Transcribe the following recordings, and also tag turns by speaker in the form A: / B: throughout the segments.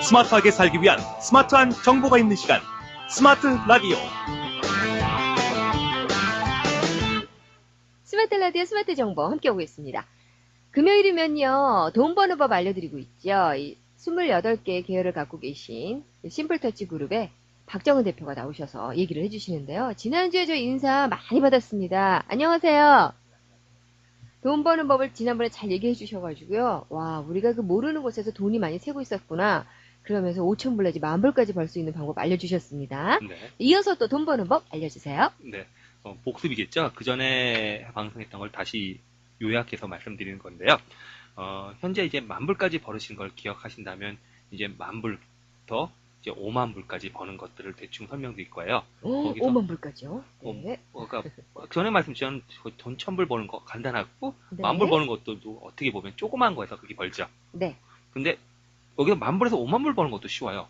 A: 스마트하게 살기 위한 스마트한 정보가 있는 시간, 스마트 라디오.
B: 스마트 라디오 스마트 정보 함께 오고 있습니다. 금요일이면요, 돈 버는 법 알려드리고 있죠. 이 28개의 계열을 갖고 계신 심플터치 그룹의 박정은 대표가 나오셔서 얘기를 해주시는데요. 지난주에 저 인사 많이 받았습니다. 안녕하세요. 돈 버는 법을 지난번에 잘 얘기해 주셔가지고요. 와, 우리가 그 모르는 곳에서 돈이 많이 새고 있었구나. 그러면서 5,000불 내지 10,000불까지 벌 수 있는 방법 알려주셨습니다.
C: 네.
B: 이어서 또 돈 버는 법 알려주세요.
C: 네. 복습이겠죠? 그 전에 방송했던 걸 다시 요약해서 말씀드리는 건데요. 현재 이제 10,000불까지 벌으신 걸 기억하신다면, 이제 10,000불부터 이제 50,000불까지 버는 것들을 대충 설명드릴 거예요. 거기서
B: 50,000불까지요? 네.
C: 그러니까 전에 말씀드린 돈 1,000불 버는 거 간단하고,
B: 네.
C: 10,000불 버는 것도 어떻게 보면 조그만 거에서 그렇게 벌죠.
B: 네.
C: 근데 여기서 10,000불에서 50,000불 버는 것도 쉬워요.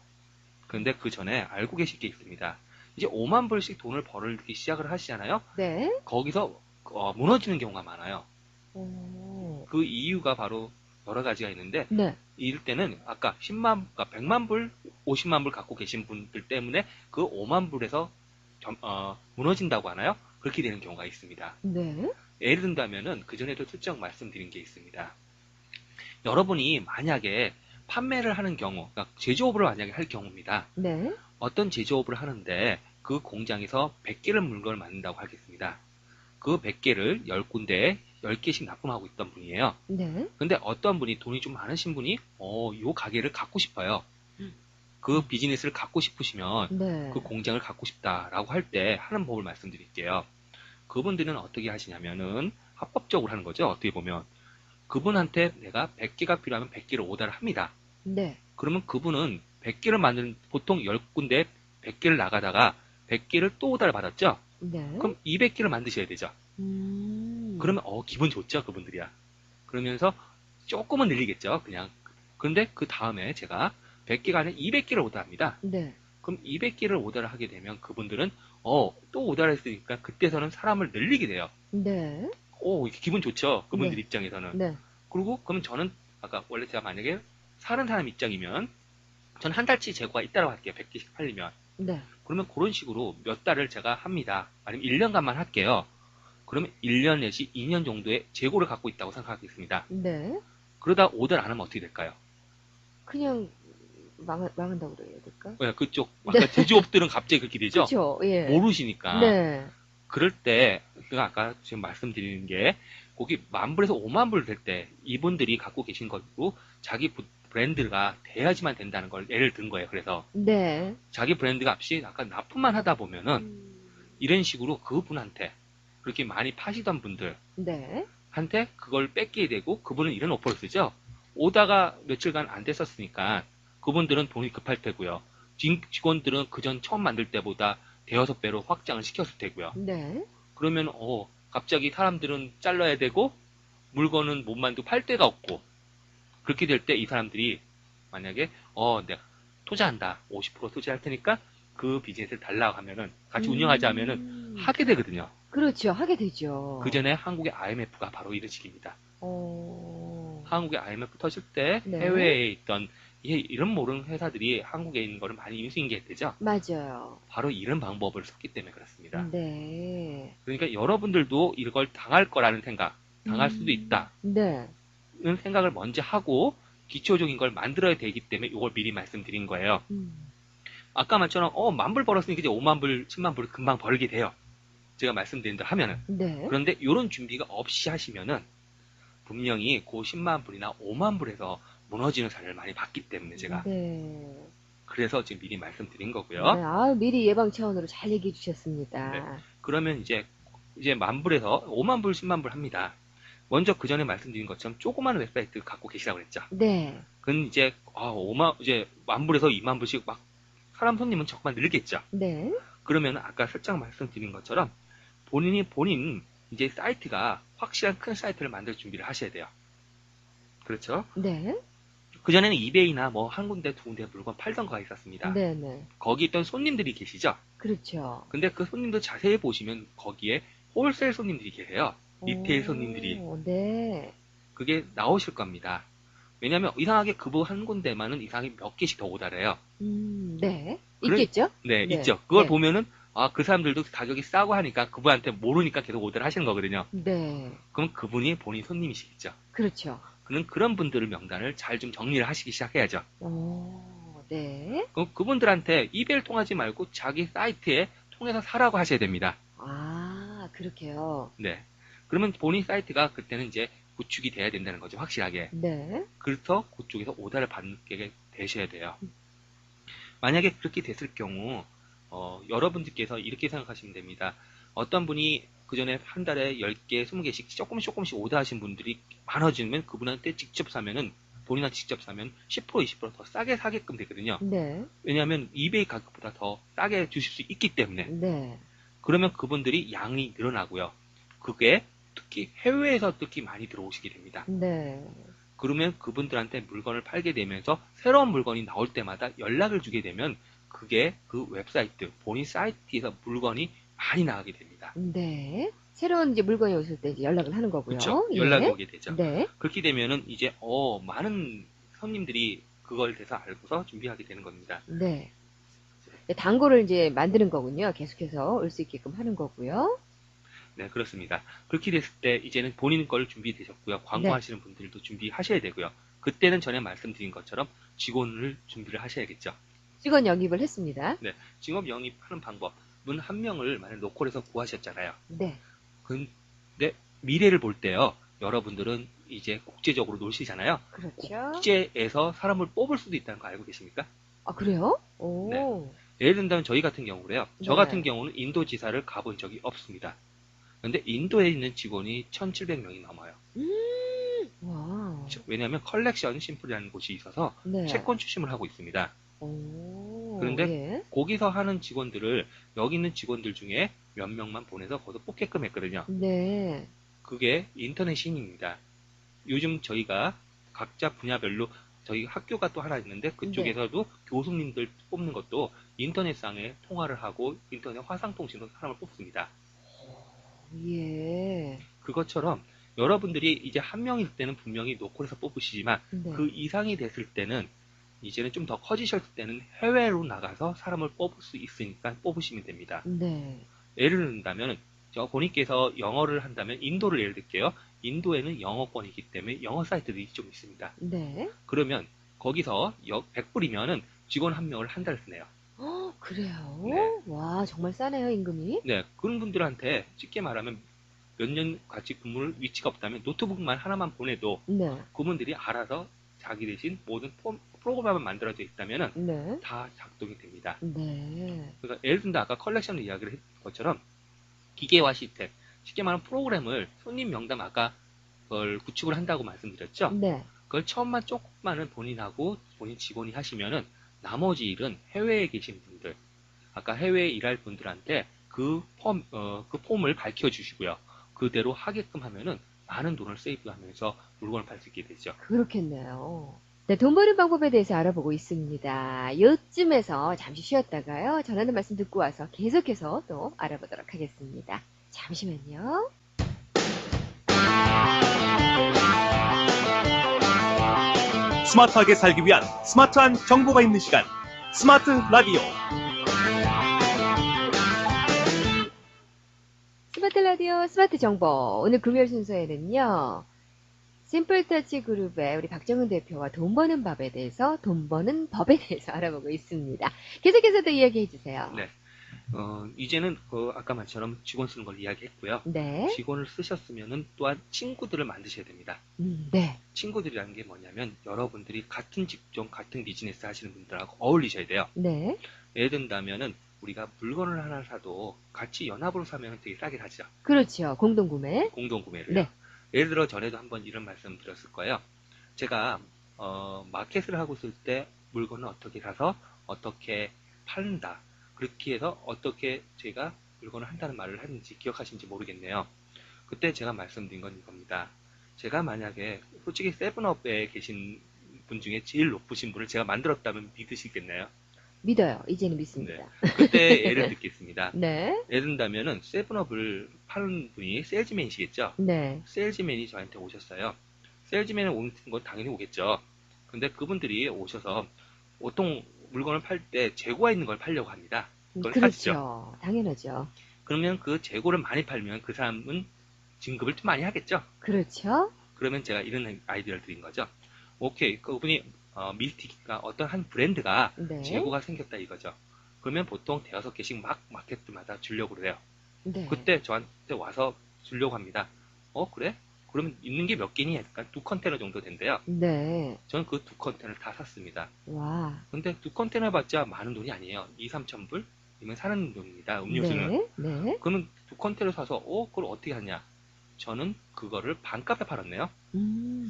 C: 그런데 그 전에 알고 계실 게 있습니다. 이제 50,000불씩 돈을 벌기 시작을 하시잖아요.
B: 네.
C: 거기서 무너지는 경우가 많아요.
B: 오.
C: 그 이유가 바로 여러 가지가 있는데,
B: 네.
C: 이럴 때는 아까 100만불, 50만불 갖고 계신 분들 때문에 그 50,000불에서 무너진다고 하나요? 그렇게 되는 경우가 있습니다.
B: 네.
C: 예를 든다면은 그 전에도 슬쩍 말씀드린 게 있습니다. 여러분이 만약에 판매를 하는 경우, 그러니까 제조업을 만약에 할 경우입니다.
B: 네.
C: 어떤 제조업을 하는데 그 공장에서 100개를 물건을 만든다고 하겠습니다. 그 100개를 10군데에 10개씩 납품하고 있던 분이에요.
B: 네.
C: 근데 어떤 분이 돈이 좀 많으신 분이 요 가게를 갖고 싶어요. 그 비즈니스를 갖고 싶으시면
B: 네.
C: 그 공장을 갖고 싶다라고 할 때 하는 법을 말씀드릴게요. 그분들은 어떻게 하시냐면은 합법적으로 하는 거죠. 어떻게 보면 그분한테 내가 100개가 필요하면 100개를 오더를 합니다.
B: 네.
C: 그러면 그분은 100개를 만드는, 보통 10군데 100개를 나가다가 100개를 또 오더를 받았죠?
B: 네.
C: 그럼 200개를 만드셔야 되죠? 그러면 기분 좋죠, 그분들이야. 그러면서 조금은 늘리겠죠, 그냥. 그런데 그 다음에 제가 100개가 아니라 200개를 오더합니다.
B: 네.
C: 그럼 200개를 오더를 하게 되면 그분들은 또 오더를 했으니까 그때서는 사람을 늘리게 돼요.
B: 네.
C: 이게 기분 좋죠, 그분들
B: 네.
C: 입장에서는.
B: 네.
C: 그리고 그럼 저는 아까 원래 제가 만약에 사는 사람 입장이면 저는 한 달치 재고가 있다고 할게요. 100개씩 팔리면.
B: 네.
C: 그러면 그런 식으로 몇 달을 제가 합니다. 아니면 1년간만 할게요. 그러면 1년 내지 2년 정도의 재고를 갖고 있다고 생각하겠습니다.
B: 네.
C: 그러다 오더를 안 하면 어떻게 될까요?
B: 그냥 망한다고 그래야 될까?
C: 왜 그쪽 아까 제조업들은 갑자기 그렇게 되죠?
B: 그렇죠. 예.
C: 모르시니까.
B: 네.
C: 그럴 때 제가 아까 지금 말씀드리는 게 거기 10,000불에서 50,000불 될 때 이분들이 갖고 계신 것으로 자기 브랜드가 돼야지만 된다는 걸 예를 든 거예요. 그래서
B: 네.
C: 자기 브랜드 값이 아까 납품만 하다 보면은 이런 식으로 그분한테 그렇게 많이 파시던 분들한테
B: 네.
C: 그걸 뺏게 되고, 그분은 이런 오퍼를 쓰죠. 오다가 며칠간 안 됐었으니까 그분들은 돈이 급할 테고요. 직원들은 그전 처음 만들 때보다 대여섯 배로 확장을 시켰을 테고요.
B: 네.
C: 그러면 갑자기 사람들은 잘라야 되고 물건은 못 만들고 팔 데가 없고, 그렇게 될 때 이 사람들이 만약에 내가 투자한다, 50% 투자할 테니까 그 비즈니스를 달라고 하면은 같이 운영하자 하면은 하게 되거든요.
B: 그렇죠. 하게 되죠.
C: 그 전에 한국의 IMF가 바로 이런 식입니다. 한국의 IMF 터질 때
B: 네.
C: 해외에 있던 이름 모르는 회사들이 한국에 있는 거를 많이 인수인계했대죠.
B: 맞아요.
C: 바로 이런 방법을 썼기 때문에 그렇습니다.
B: 네.
C: 그러니까 여러분들도 이걸 당할 거라는 생각, 당할 수도 있다.
B: 네.
C: 는 생각을 먼저 하고 기초적인 걸 만들어야 되기 때문에 이걸 미리 말씀드린 거예요. 아까 말처럼 10,000불 벌었으니까 이제 50,000불, 100,000불을 금방 벌게 돼요. 제가 말씀드린 대로 하면은.
B: 네.
C: 그런데 이런 준비가 없이 하시면은 분명히 그 100,000불이나 50,000불에서 무너지는 사례를 많이 봤기 때문에 제가
B: 네.
C: 그래서 지금 미리 말씀드린 거고요.
B: 네. 미리 예방 차원으로 잘 얘기해 주셨습니다.
C: 네. 그러면 이제 10,000불에서 50,000불, 100,000불 합니다. 먼저 그 전에 말씀드린 것처럼 조그마한 웹사이트 갖고 계시라고 그랬죠.
B: 네.
C: 그건 이제 10,000불에서 20,000불씩 막 사람 손님은 조금만 늘겠죠.
B: 네.
C: 그러면 아까 살짝 말씀드린 것처럼 본인 이제 사이트가 확실한 큰 사이트를 만들 준비를 하셔야 돼요. 그렇죠?
B: 네.
C: 그전에는 이베이나 뭐 한 군데 두 군데 물건 팔던 거가 있었습니다.
B: 네네.
C: 거기 있던 손님들이 계시죠?
B: 그렇죠.
C: 근데 그 손님들 자세히 보시면 거기에 홀세일 손님들이 계세요. 리테일 손님들이.
B: 네.
C: 그게 나오실 겁니다. 왜냐하면 이상하게 그거 한 군데만은 이상하게 몇 개씩 더 오달해요.
B: 네.
C: 그래-
B: 있겠죠?
C: 네,
B: 네.
C: 있죠. 그걸
B: 네.
C: 보면은 그 사람들도 가격이 싸고 하니까 그분한테 모르니까 계속 오더를 하시는 거거든요.
B: 네.
C: 그럼 그분이 본인 손님이시겠죠.
B: 그렇죠.
C: 그런 분들을 명단을 잘 좀 정리를 하시기 시작해야죠.
B: 네.
C: 그럼 그분들한테 이베이를 통하지 말고 자기 사이트에 통해서 사라고 하셔야 됩니다.
B: 아, 그렇게요.
C: 네. 그러면 본인 사이트가 그때는 이제 구축이 돼야 된다는 거죠. 확실하게.
B: 네.
C: 그래서 그쪽에서 오더를 받게 되셔야 돼요. 만약에 그렇게 됐을 경우 여러분들께서 이렇게 생각하시면 됩니다. 어떤 분이 그 전에 한 달에 10개, 20개씩 조금씩 오더 하신 분들이 많아지면 그분한테 직접 사면은 본인한테 직접 사면 10%, 20%더 싸게 사게끔 되거든요.
B: 네.
C: 왜냐하면 이베이 가격보다 더 싸게 주실 수 있기 때문에.
B: 네.
C: 그러면 그분들이 양이 늘어나고요. 그게 특히 해외에서 특히 많이 들어오시게 됩니다.
B: 네.
C: 그러면 그분들한테 물건을 팔게 되면서 새로운 물건이 나올 때마다 연락을 주게 되면 그게 그 웹사이트, 본인 사이트에서 물건이 많이 나가게 됩니다.
B: 네. 새로운 이제 물건이 오실 때 이제 연락을 하는 거고요.
C: 그렇죠.
B: 예.
C: 연락이 오게 되죠.
B: 네.
C: 그렇게 되면은 이제 많은 손님들이 그걸 대해서 알고서 준비하게 되는 겁니다.
B: 네. 네, 단골을 이제 만드는 거군요. 계속해서 올 수 있게끔 하는 거고요.
C: 네, 그렇습니다. 그렇게 됐을 때 이제는 본인 걸 준비되셨고요. 광고하시는 분들도 준비하셔야 되고요. 그때는 전에 말씀드린 것처럼 직원을 준비를 하셔야겠죠.
B: 직원 영입을 했습니다.
C: 네, 직업 영입하는 방법은 한 명을 만약 로컬에서 구하셨잖아요.
B: 네.
C: 근데 미래를 볼 때요. 여러분들은 이제 국제적으로 놀시잖아요.
B: 그렇죠.
C: 국제에서 사람을 뽑을 수도 있다는 거 알고 계십니까?
B: 아, 그래요? 오.
C: 네. 예를 든다면 저희 같은 경우래요. 저
B: 네.
C: 같은 경우는 인도 지사를 가본 적이 없습니다. 근데 인도에 있는 직원이 1,700명이 넘어요.
B: 와.
C: 왜냐하면 컬렉션 심플이라는 곳이 있어서
B: 네.
C: 채권 추심을 하고 있습니다.
B: 오.
C: 그런데
B: 예.
C: 거기서 하는 직원들을 여기 있는 직원들 중에 몇 명만 보내서 거기서 뽑게끔 했거든요.
B: 네.
C: 그게 인터넷 신입니다. 요즘 저희가 각자 분야별로 저희 학교가 또 하나 있는데 그쪽에서도 교수님들 뽑는 것도 인터넷상에 통화를 하고 인터넷 화상통신으로 사람을 뽑습니다.
B: 예.
C: 그것처럼 여러분들이 이제 한 명일 때는 분명히 로컬에서 뽑으시지만
B: 네.
C: 그 이상이 됐을 때는 이제는 좀 더 커지셨을 때는 해외로 나가서 사람을 뽑을 수 있으니까 뽑으시면 됩니다.
B: 네.
C: 예를 든다면 저 본인께서 영어를 한다면 인도를 예를 들게요. 인도에는 영어권이기 때문에 영어 사이트들이 좀 있습니다.
B: 네.
C: 그러면 거기서 100불이면은 직원 한 명을 한 달 쓰네요.
B: 그래요?
C: 네.
B: 와, 정말 싸네요, 임금이.
C: 네, 그런 분들한테 쉽게 말하면 몇 년 같이 근무를 위치가 없다면 노트북만 하나만 보내도
B: 네.
C: 그분들이 알아서 자기 대신 모든 프로그램만 만들어져 있다면
B: 네.
C: 다 작동이 됩니다.
B: 네.
C: 그러니까 예를 든다 아까 컬렉션 이야기를 했던 것처럼 기계화 시스템, 쉽게 말하면 프로그램을 손님 명단 아까 그걸 구축을 한다고 말씀드렸죠.
B: 네.
C: 그걸 처음만 조금만은 본인하고 본인 직원이 하시면은 나머지 일은 해외에 계신 분들, 아까 해외에 일할 분들한테 그 폼을 밝혀주시고요. 그대로 하게끔 하면은 많은 돈을 세이브하면서 물건을 팔 수 있게 되죠.
B: 그렇겠네요. 네, 돈 버는 방법에 대해서 알아보고 있습니다. 요쯤에서 잠시 쉬었다가요. 전하는 말씀 듣고 와서 계속해서 또 알아보도록 하겠습니다. 잠시만요.
A: 스마트하게 살기 위한 스마트한 정보가 있는 시간. 스마트 라디오.
B: 스마트 라디오, 스마트 정보. 오늘 금요일 순서에는요. 심플터치 그룹의 우리 박정은 대표와 돈 버는 법에 대해서, 돈 버는 법에 대해서 알아보고 있습니다. 계속해서 또 이야기해 주세요.
C: 네. 이제는 아까 말처럼 직원 쓰는 걸 이야기했고요.
B: 네.
C: 직원을 쓰셨으면은 또한 친구들을 만드셔야 됩니다.
B: 네.
C: 친구들이라는 게 뭐냐면 여러분들이 같은 직종, 같은 비즈니스 하시는 분들하고 어울리셔야 돼요.
B: 네.
C: 예를 든다면은 우리가 물건을 하나 사도 같이 연합으로 사면 되게 싸게 사죠.
B: 그렇죠. 공동구매.
C: 공동구매를.
B: 네.
C: 예를 들어 전에도 한번 이런 말씀 드렸을 거예요. 제가 마켓을 하고 있을 때 물건을 어떻게 사서 어떻게 판다. 그렇게 해서 어떻게 제가 물건을 한다는 말을 했는지 기억하시는지 모르겠네요. 그때 제가 말씀드린 건 이겁니다. 제가 만약에 솔직히 세븐업에 계신 분 중에 제일 높으신 분을 제가 만들었다면 믿으시겠나요?
B: 믿어요. 이제는 믿습니다.
C: 그때 예를 듣겠습니다.
B: 네.
C: 예를 든다면은 세븐업을 파는 분이 세일즈맨이시겠죠?
B: 네.
C: 세일즈맨이 저한테 오셨어요. 세일즈맨이 오는 건 당연히 오겠죠. 근데 그분들이 오셔서 보통 물건을 팔 때 재고가 있는 걸 팔려고 합니다. 그걸 사시죠.
B: 그렇죠. 당연하죠.
C: 그러면 그 재고를 많이 팔면 그 사람은 진급을 좀 많이 하겠죠.
B: 그렇죠.
C: 그러면 제가 이런 아이디어를 드린 거죠. 오케이, 그분이 밀티가 어떤 한 브랜드가
B: 네.
C: 재고가 생겼다 이거죠. 그러면 보통 대여섯 개씩 막 마켓마다 주려고 그래요.
B: 네.
C: 그때 저한테 와서 주려고 합니다. 그래? 그러면 있는 게 몇 개니? 약간 2컨테이너 정도 된대요.
B: 네.
C: 저는 그 2컨테이너를 다 샀습니다.
B: 와.
C: 근데 2컨테이너 봤자 많은 돈이 아니에요. 2, 3천 불? 이면 사는 돈입니다. 음료수는.
B: 네. 네.
C: 그러면 2컨테이너 사서 그걸 어떻게 하냐? 저는 그거를 반값에 팔았네요.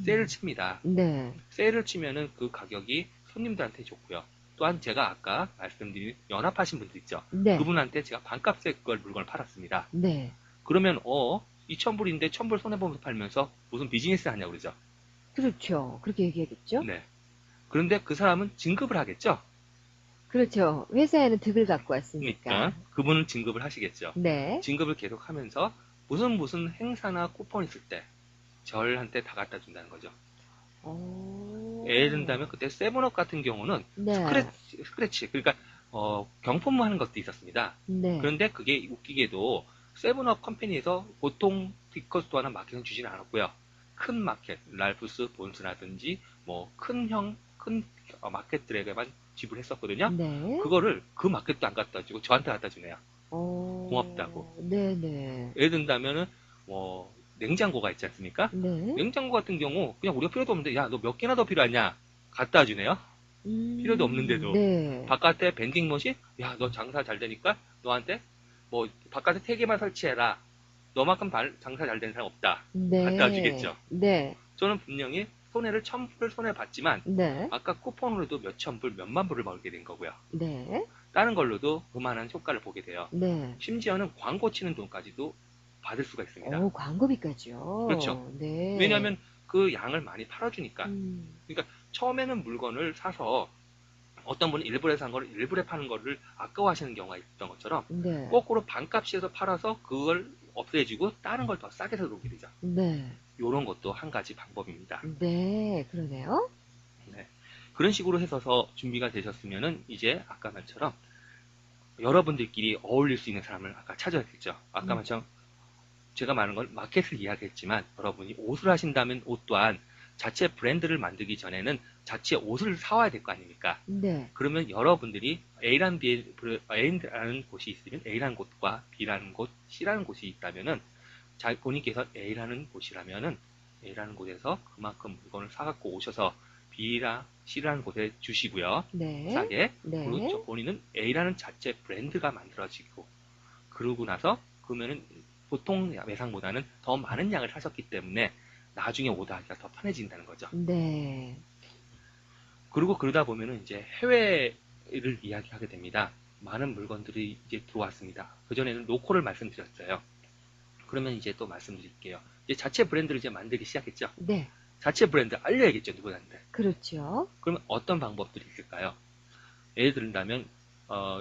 C: 세일을 칩니다.
B: 네.
C: 세일을 치면은 그 가격이 손님들한테 좋고요. 또한 제가 아까 말씀드린 연합하신 분들 있죠.
B: 네.
C: 그분한테 제가 반값에 그걸 물건을 팔았습니다.
B: 네.
C: 그러면 2,000불인데 1,000불 손해보면서 팔면서 무슨 비즈니스 하냐고 그러죠.
B: 그렇죠. 그렇게 얘기하겠죠?
C: 네. 그런데 그 사람은 진급을 하겠죠.
B: 그렇죠. 회사에는 득을 갖고 왔으니까.
C: 그러니까 그분은 진급을 하시겠죠.
B: 네.
C: 진급을 계속 하면서 무슨 행사나 쿠폰 있을 때 저한테 다 갖다 준다는 거죠.
B: 오.
C: 예를 든다면 그때 세븐업 같은 경우는
B: 네.
C: 스크래치 그러니까 경품을 하는 것도 있었습니다.
B: 네.
C: 그런데 그게 웃기게도 세븐업 컴퍼니에서 보통 디커스도 하나 마켓은 주지는 않았고요. 큰 마켓, 랄프스, 본스라든지 뭐 큰 마켓들에게만 지불했었거든요.
B: 네.
C: 그거를 그 마켓도 안 갖다 주고 저한테 갖다 주네요.
B: 오.
C: 고맙다고.
B: 네네.
C: 예를 든다면은 뭐 냉장고가 있지 않습니까?
B: 네.
C: 냉장고 같은 경우 그냥 우리가 필요도 없는데 야 너 몇 개나 더 필요하냐 갖다 주네요. 필요도 없는데도.
B: 네.
C: 바깥에 밴딩 머신 야 너 장사 잘 되니까 너한테 뭐 바깥에 3개만 설치해라. 너만큼 장사 잘 되는 사람 없다.
B: 네.
C: 갖다 주겠죠.
B: 네.
C: 저는 분명히 손해를 1,000불을 손해봤지만
B: 네.
C: 아까 쿠폰으로도 몇천 불, 몇만 불을 벌게 된 거고요.
B: 네.
C: 다른 걸로도 그만한 효과를 보게 돼요.
B: 네.
C: 심지어는 광고 치는 돈까지도 받을 수가 있습니다.
B: 오, 광고비까지요.
C: 그렇죠.
B: 네.
C: 왜냐하면 그 양을 많이 팔아주니까.
B: 음.
C: 처음에는 물건을 사서 어떤 분은 일부러 산 거를 일부러 파는 거를 아까워하시는 경우가 있던 것처럼
B: 네.
C: 거꾸로 반값에서 팔아서 그걸 없애주고 다른 걸 더 싸게 들어오게 되죠.
B: 네.
C: 이런 것도 한 가지 방법입니다.
B: 네. 그러네요.
C: 네. 그런 식으로 해서 준비가 되셨으면은 이제 아까 말처럼 여러분들끼리 어울릴 수 있는 사람을 아까 찾아야겠죠. 아까 말처럼 제가 말한 건 마켓을 이야기했지만 여러분이 옷을 하신다면 옷 또한 자체 브랜드를 만들기 전에는 자체 옷을 사와야 될 거 아닙니까?
B: 네.
C: 그러면 여러분들이 A라는 곳이 있으면 A라는 곳과 B라는 곳, C라는 곳이 있다면은 본인께서 A라는 곳이라면은 A라는 곳에서 그만큼 물건을 사갖고 오셔서 B랑 C라는 곳에 주시고요.
B: 네.
C: 싸게.
B: 네.
C: 그리고 본인은 A라는 자체 브랜드가 만들어지고 그러고 나서 그러면은 보통 매상보다는 더 많은 양을 사셨기 때문에 나중에 오다하기가 더 편해진다는 거죠.
B: 네.
C: 그리고 그러다 보면은 이제 해외를 이야기하게 됩니다. 많은 물건들이 이제 들어왔습니다. 그전에는 로컬을 말씀드렸어요. 그러면 이제 또 말씀드릴게요. 이제 자체 브랜드를 이제 만들기 시작했죠.
B: 네.
C: 자체 브랜드 알려야겠죠, 누구한테.
B: 그렇죠.
C: 그러면 어떤 방법들이 있을까요? 예를 들자면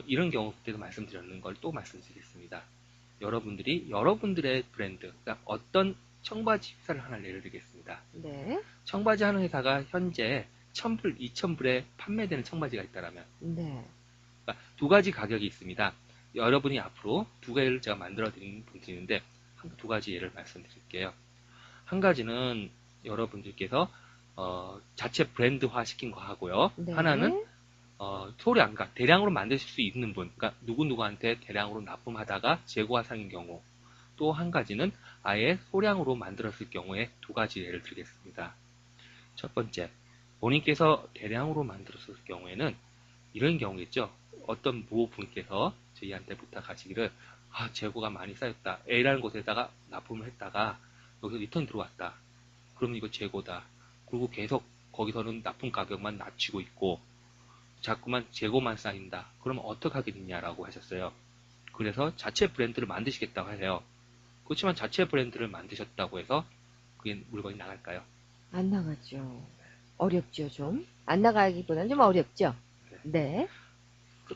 C: 이런 경우 그때도 말씀드렸는 걸 또 말씀드리겠습니다. 여러분들이 여러분들의 브랜드, 그러니까 어떤 청바지 회사를 하나 예를 들겠습니다.
B: 네.
C: 청바지 하는 회사가 현재 1,000불, 2,000불에 판매되는 청바지가 있다면
B: 네.
C: 그러니까 두 가지 가격이 있습니다. 여러분이 앞으로 두 개를 제가 만들어 드리는 분들인데 두 가지 예를 말씀드릴게요. 한 가지는 여러분들께서 자체 브랜드화 시킨 거 하고요.
B: 네.
C: 하나는 소량, 그러니까 대량으로 만드실 수 있는 분, 그러니까 누구누구한테 대량으로 납품하다가 재고가 상인 경우. 또 한 가지는 아예 소량으로 만들었을 경우에 두 가지 예를 들겠습니다. 첫 번째, 본인께서 대량으로 만들었을 경우에는 이런 경우겠죠. 어떤 모 분께서 저희한테 부탁하시기를 재고가 많이 쌓였다. A라는 곳에다가 납품을 했다가 여기서 리턴이 들어왔다. 그럼 이거 재고다. 그리고 계속 거기서는 납품 가격만 낮추고 있고 자꾸만 재고만 쌓인다. 그러면 어떻게 하게 되냐라고 하셨어요. 그래서 자체 브랜드를 만드시겠다고 하세요. 그렇지만 자체 브랜드를 만드셨다고 해서 그게 물건이 나갈까요?
B: 안 나가죠. 어렵죠, 좀. 안 나가기보다는 좀 어렵죠. 네.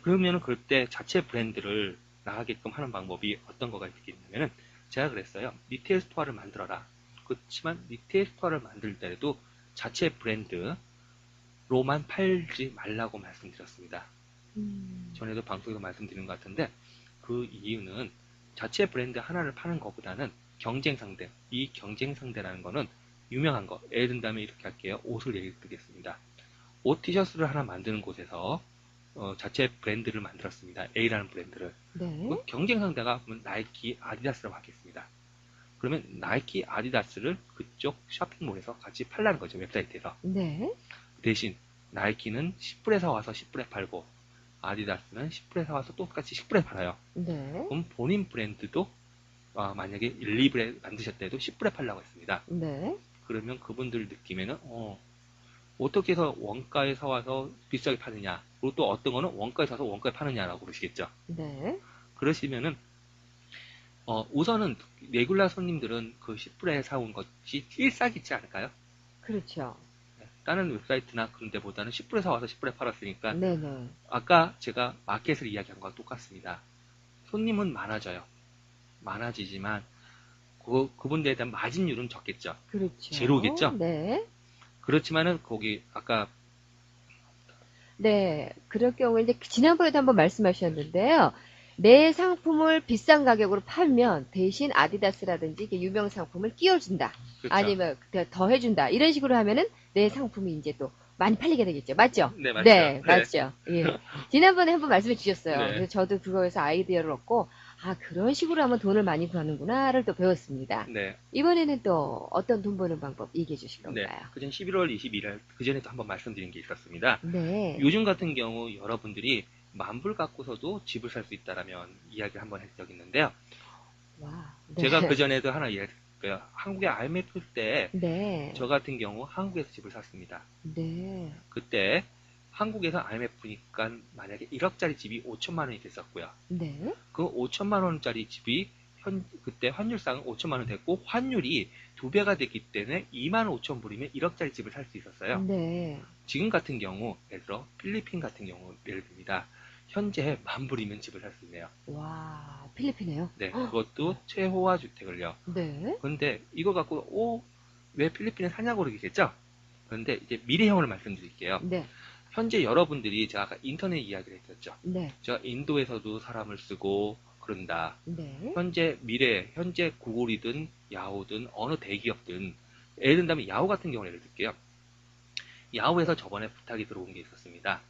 C: 그러면은 그때 자체 브랜드를 나가게끔 하는 방법이 어떤 거가 있겠냐면은 제가 그랬어요. 리테일 스토어를 만들어라. 그렇지만 리테일 스토어를 만들 때에도 자체 브랜드 로만 팔지 말라고 말씀드렸습니다.
B: 음.
C: 전에도 방송에서 말씀드린 것 같은데 그 이유는 자체 브랜드 하나를 파는 것보다는 경쟁 상대, 이 경쟁 상대라는 거는 유명한 거, 예를 든다면 이렇게 할게요. 옷을 예를 들겠습니다. 옷 티셔츠를 하나 만드는 곳에서 자체 브랜드를 만들었습니다. A라는 브랜드를.
B: 네.
C: 그 경쟁 상대가 그러면 나이키, 아디다스라고 하겠습니다. 그러면 나이키, 아디다스를 그쪽 쇼핑몰에서 같이 팔라는 거죠. 웹사이트에서.
B: 네.
C: 대신 나이키는 10불에 사와서 10불에 팔고 아디다스는 10불에 사와서 똑같이 10불에 팔아요.
B: 네.
C: 그럼 본인 브랜드도 만약에 1, 2불에 만드셨다 도 10불에 팔라고 했습니다.
B: 네.
C: 그러면 그분들 느낌에는 어떻게 해서 원가에 사와서 비싸게 파느냐, 그리고 또 어떤 거는 원가에 사서 원가에 파느냐라고 그러시겠죠.
B: 네.
C: 그러시면은 우선은 레귤라 손님들은 그 10불에 사온 것이 제일 싸겠지 않을까요?
B: 그렇죠.
C: 다른 웹사이트나 그런 데보다는 10불에 사와서 10불에 팔았으니까
B: 네네.
C: 아까 제가 마켓을 이야기한 거와 똑같습니다. 손님은 많아져요. 많아지지만 그분들에 대한 마진율은 적겠죠.
B: 그렇죠.
C: 제로겠죠?
B: 네.
C: 그렇지만은 거기 아까
B: 네. 그럴 경우에 이제 지난번에도 한번 말씀하셨는데요. 내 상품을 비싼 가격으로 팔면 대신 아디다스라든지 이렇게 유명 상품을 끼워준다.
C: 그렇죠.
B: 아니면 더 해준다. 이런 식으로 하면은 내 상품이 이제 또 많이 팔리게 되겠죠. 맞죠?
C: 네, 맞죠.
B: 네,
C: 네.
B: 맞죠. 예. 지난번에 한번 말씀해 주셨어요.
C: 네.
B: 그래서 저도 그거에서 아이디어를 얻고, 그런 식으로 하면 돈을 많이 버는구나를 또 배웠습니다.
C: 네,
B: 이번에는 또 어떤 돈 버는 방법 얘기해 주실
C: 네.
B: 건가요?
C: 그전 11월 21일 그 전에도 한번 말씀드린 게 있었습니다.
B: 네.
C: 요즘 같은 경우 여러분들이 10,000불 갖고서도 집을 살 수 있다라면 이야기를 한번 한 적이 있는데요.
B: 와. 네.
C: 제가 그 전에도 하나 이야기했고요. 한국에 IMF 때
B: 네.
C: 저 같은 경우 한국에서 집을 샀습니다.
B: 네.
C: 그때 한국에서 IMF니까 만약에 1억짜리 집이 5천만 원이 됐었고요.
B: 네.
C: 그 5천만 원짜리 집이 그때 환율상은 5천만 원 됐고 환율이 2배가 됐기 때문에 2만 5천 불이면 1억짜리 집을 살 수 있었어요.
B: 네.
C: 지금 같은 경우 예를 들어 필리핀 같은 경우 예를 듭니다. 현재 10,000불이면 집을 살 수 있네요.
B: 와, 필리핀이에요?
C: 네, 그것도 최호화 주택을요.
B: 네.
C: 그런데 이거 갖고 왜 필리핀에 사냐고 그러겠죠? 그런데 이제 미래형을 말씀드릴게요.
B: 네.
C: 현재 여러분들이 제가 아까 인터넷 이야기를 했었죠.
B: 네.
C: 제가 인도에서도 사람을 쓰고 그런다.
B: 네.
C: 현재 구글이든 야후든 어느 대기업든 예를 든다면 야후 같은 경우를 예를 들게요. 야후에서 저번에 부탁이 들어온 게 있었습니다.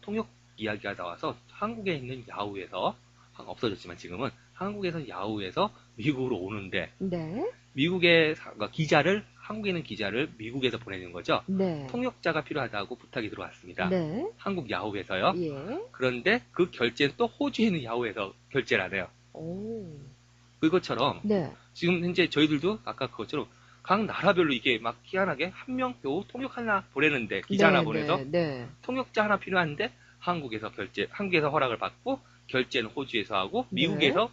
C: 통역 이야기가 나와서 한국에 있는 야후에서 없어졌지만 지금은 한국에서 야후에서 미국으로 오는데
B: 네.
C: 미국의 기자를 한국에 있는 기자를 미국에서 보내는 거죠.
B: 네.
C: 통역자가 필요하다고 부탁이 들어왔습니다.
B: 네.
C: 한국 야후에서요.
B: 예.
C: 그런데 그 결제는 또 호주에 있는 야후에서 결제를 하네요.
B: 오.
C: 그것처럼
B: 네.
C: 지금 현재 저희들도 아까 그것처럼 각 나라별로 이게 막 희한하게 한 명 요 통역 하나 보내는데 기자 하나 보내서
B: 네.
C: 통역자 하나 필요한데 한국에서 허락을 받고 결제는 호주에서 하고 미국에서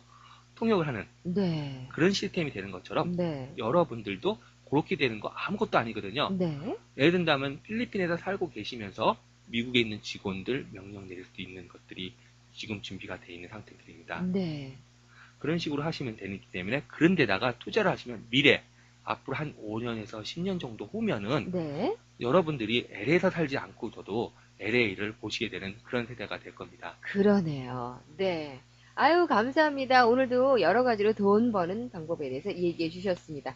C: 통역을 하는
B: 네.
C: 그런 시스템이 되는 것처럼
B: 네.
C: 여러분들도 그렇게 되는 거 아무것도 아니거든요.
B: 네.
C: 예를 든다면 필리핀에서 살고 계시면서 미국에 있는 직원들 명령 내릴 수 있는 것들이 지금 준비가 되어 있는 상태들입니다.
B: 네.
C: 그런 식으로 하시면 되기 때문에 그런 데다가 투자를 하시면 미래 앞으로 한 5년에서 10년 정도 후면은
B: 네.
C: 여러분들이 LA에서 살지 않고서도 LA를 보시게 되는 그런 세대가 될 겁니다.
B: 그러네요. 네. 아유, 감사합니다. 오늘도 여러 가지로 돈 버는 방법에 대해서 얘기해 주셨습니다.